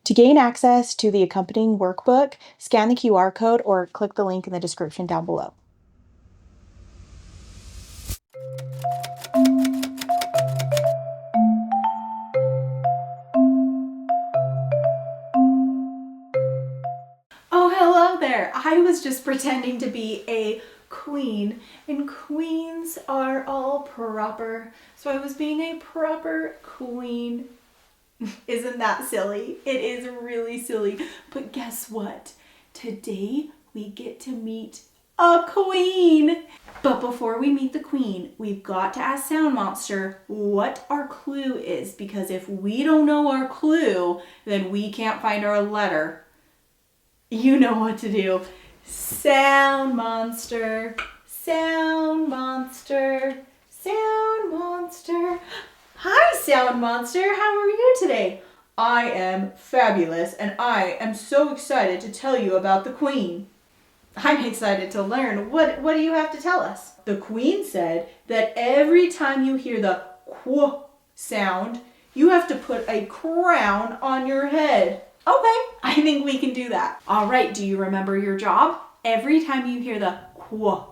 To gain access to the accompanying workbook, scan the QR code or click the link in the description down below. Oh, hello there. I was just pretending to be a queen, and queens are all proper. So I was being a proper queen. Isn't that silly? It is really silly. But guess what? Today we get to meet a queen. But before we meet the queen, we've got to ask Sound Monster what our clue is, because if we don't know our clue, then we can't find our letter. You know what to do. Sound Monster, Sound Monster, Sound Monster. Hi, Sound Monster. How are you today? I am fabulous, and I am so excited to tell you about the Queen. I'm excited to learn. What do you have to tell us? The Queen said that every time you hear the qu sound, you have to put a crown on your head. Okay, I think we can do that. All right, do you remember your job? Every time you hear the qu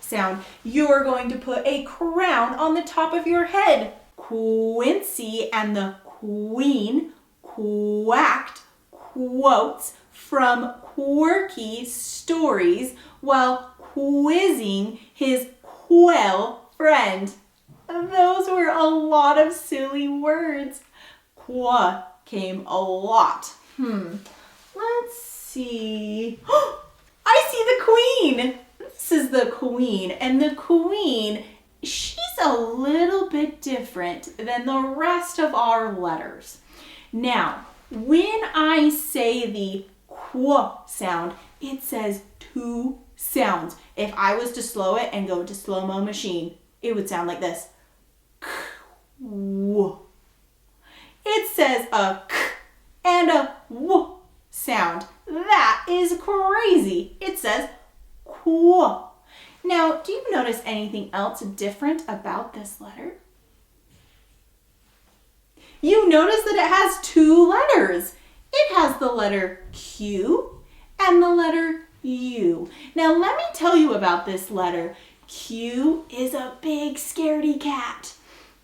sound, you're going to put a crown on the top of your head. Quincy and the Queen quacked quotes from quirky stories while quizzing his quail friend. Those were a lot of silly words. Qua came a lot. Let's see. I see the Queen. This is the Queen, and the Queen, she's a little bit different than the rest of our letters. Now, when I say the qu sound, it says two sounds. If I was to slow it and go to slow-mo machine, it would sound like this. Qu. It says a k and a w sound. That is crazy. It says qu. Now, do you notice anything else different about this letter? You notice that it has two letters. It has the letter Q and the letter U. Now, let me tell you about this letter. Q is a big scaredy cat.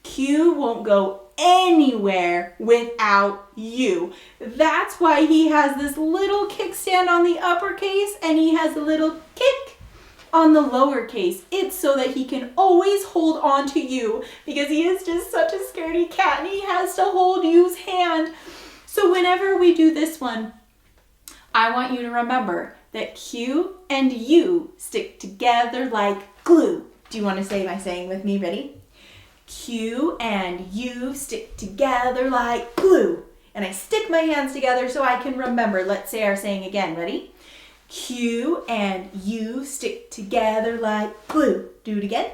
Q won't go anywhere without U. That's why he has this little kickstand on the uppercase and he has a little kick on the lowercase. It's so that he can always hold on to you, because he is just such a scaredy cat and he has to hold U's hand. So whenever we do this one, I want you to remember that Q and U stick together like glue. Do you want to say my saying with me? Ready? Q and U stick together like glue. And I stick my hands together so I can remember. Let's say our saying again. Ready? Q and U stick together like glue. Do it again.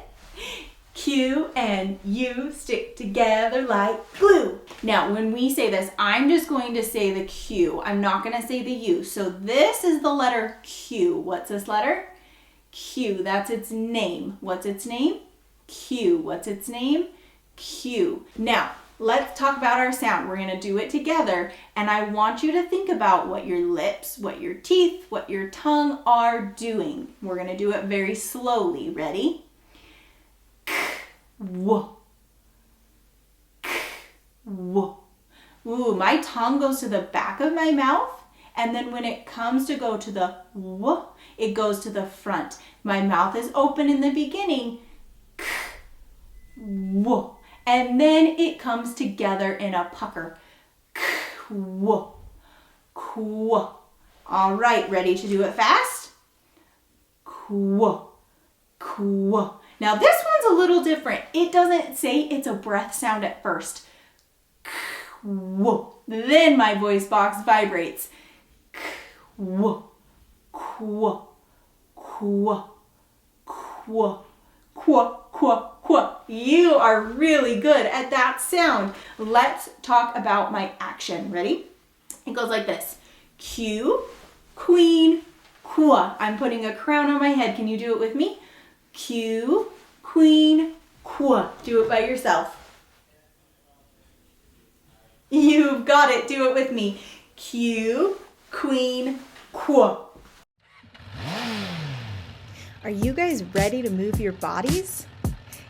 Q and U stick together like glue. Now, when we say this, I'm just going to say the Q. I'm not going to say the U. So this is the letter Q. What's this letter? Q. That's its name. What's its name? Q. What's its name? Q. Now, let's talk about our sound. We're going to do it together, and I want you to think about what your lips, what your teeth, what your tongue are doing. We're going to do it very slowly. Ready? K, w, k, w. Ooh, my tongue goes to the back of my mouth, and then when it comes to go to the w, it goes to the front. My mouth is open in the beginning. K, w. And then it comes together in a pucker. Qu, qu. All right, ready to do it fast? Qu, qu. Now this one's a little different. It doesn't say it's a breath sound at first. Qu. Then my voice box vibrates. Qu, qu, qu, qu, qu, qu, qu. You are really good at that sound. Let's talk about my action. Ready? It goes like this. Q, queen, qu. I'm putting a crown on my head. Can you do it with me? Q, queen, qu. Do it by yourself. You've got it. Do it with me. Q, queen, qu. Are you guys ready to move your bodies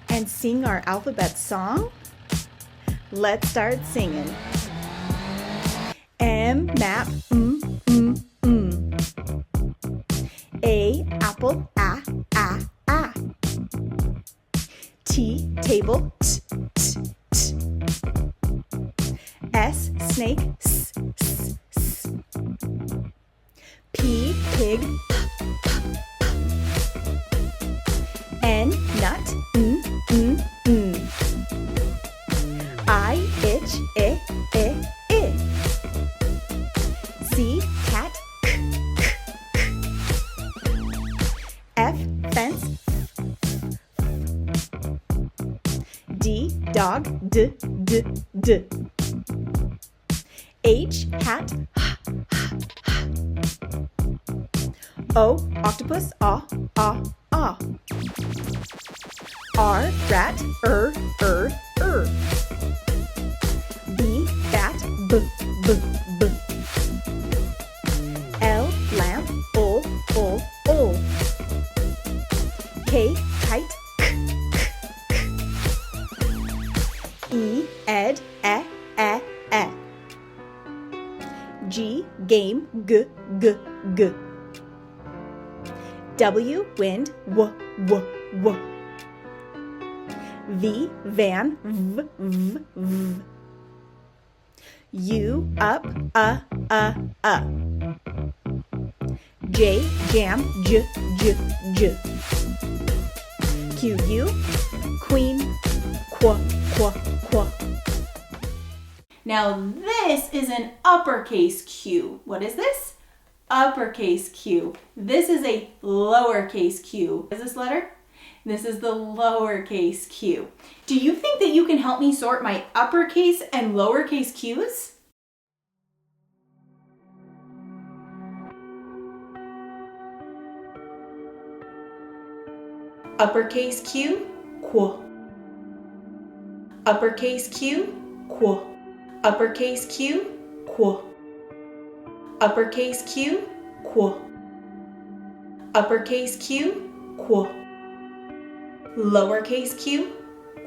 and sing our alphabet song? Let's start singing. M, map, A, apple, a. T, table, t. S, snake, s. P, pig, N, nut, n. I, itch, I. C, cat, k. F, fence, D, dog, d. H, hat, O, octopus, ah. R, rat, B, bat, b. L, lamp, ol. K, kite, k. E, ed, e. G, game, g. W, wind, w. V, van, v. U, up, J, jam, j. Q, U, queen, qu. Now this is an uppercase Q. What is this? Uppercase Q. This is a lowercase q. What is this letter? This is the lowercase q. Do you think that you can help me sort my uppercase and lowercase q's? Uppercase Q, qu. Uppercase Q, qu. Uppercase Q, qu. Uppercase Q, qu. Uppercase Q, qu. Lowercase q,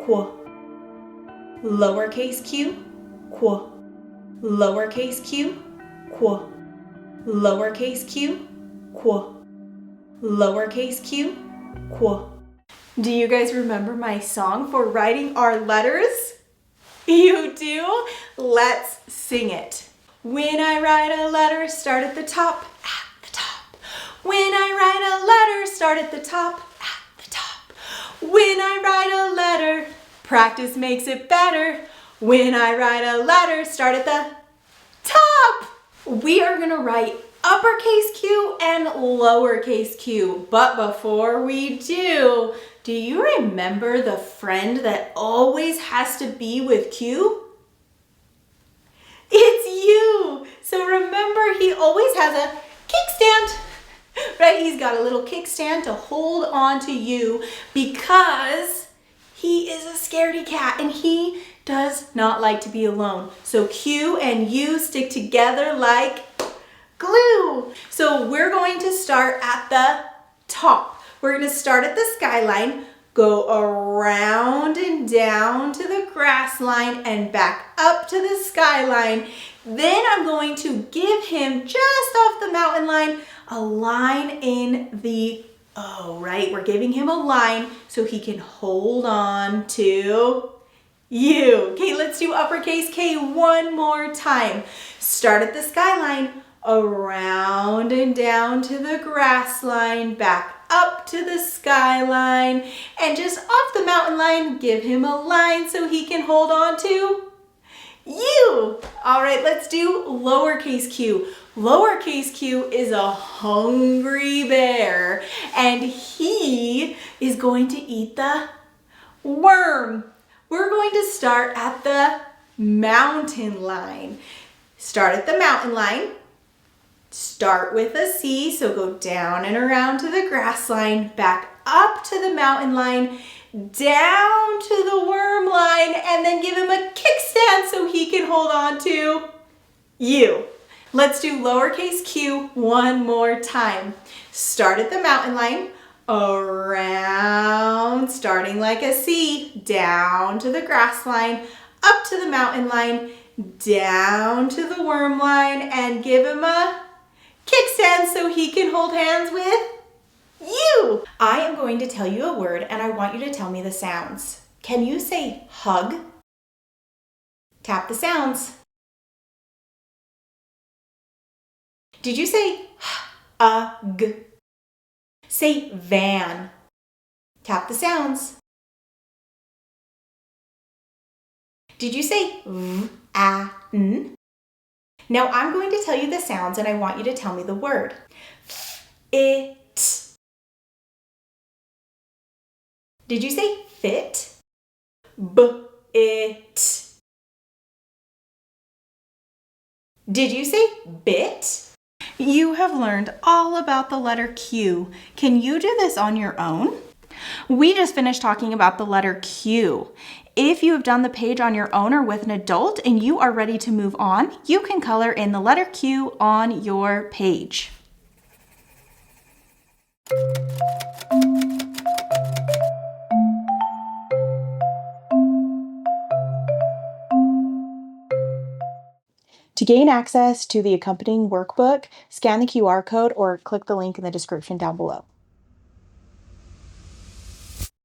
qu. Lowercase q, qu. Lowercase q, qu. Lowercase q, qu. Lowercase q, qu. Do you guys remember my song for writing our letters? You do? Let's sing it. When I write a letter, start at the top, at the top. When I write a letter, start at the top, at the top. When I write a letter, practice makes it better. When I write a letter, start at the top. We are gonna write uppercase Q and lowercase q. But before we do you remember the friend that always has to be with Q? It's you. So remember, he always has a kickstand, right? He's got a little kickstand to hold on to you because he is a scaredy cat and he does not like to be alone. So Q and U stick together like glue. So we're going to start at the top. We're going to start at the skyline, go around and down to the grass line and back up to the skyline. Then I'm going to give him just off the mountain line a line in the O, right? We're giving him a line so he can hold on to you. Okay, let's do uppercase K one more time. Start at the skyline, around and down to the grass line, back up to the skyline, and just off the mountain line, give him a line so he can hold on to you. All right, let's do lowercase q. Lowercase q is a hungry bear, and he is going to eat the worm. We're going to start at the mountain line. Start at the mountain line. Start with a C, so go down and around to the grass line, back up to the mountain line, down to the worm line, and then give him a kickstand so he can hold on to U. Let's do lowercase q one more time. Start at the mountain line, around, starting like a C, down to the grass line, up to the mountain line, down to the worm line, and give him a kickstand so he can hold hands with you. I am going to tell you a word and I want you to tell me the sounds. Can you say hug? Tap the sounds. Did you say g? Say van. Tap the sounds. Did you say n? Now I'm going to tell you the sounds and I want you to tell me the word. It. Did you say fit? It. Did you say bit? You have learned all about the letter Q. Can you do this on your own? We just finished talking about the letter Q. If you have done the page on your own or with an adult and you are ready to move on, you can color in the letter Q on your page. To gain access to the accompanying workbook, scan the QR code or click the link in the description down below.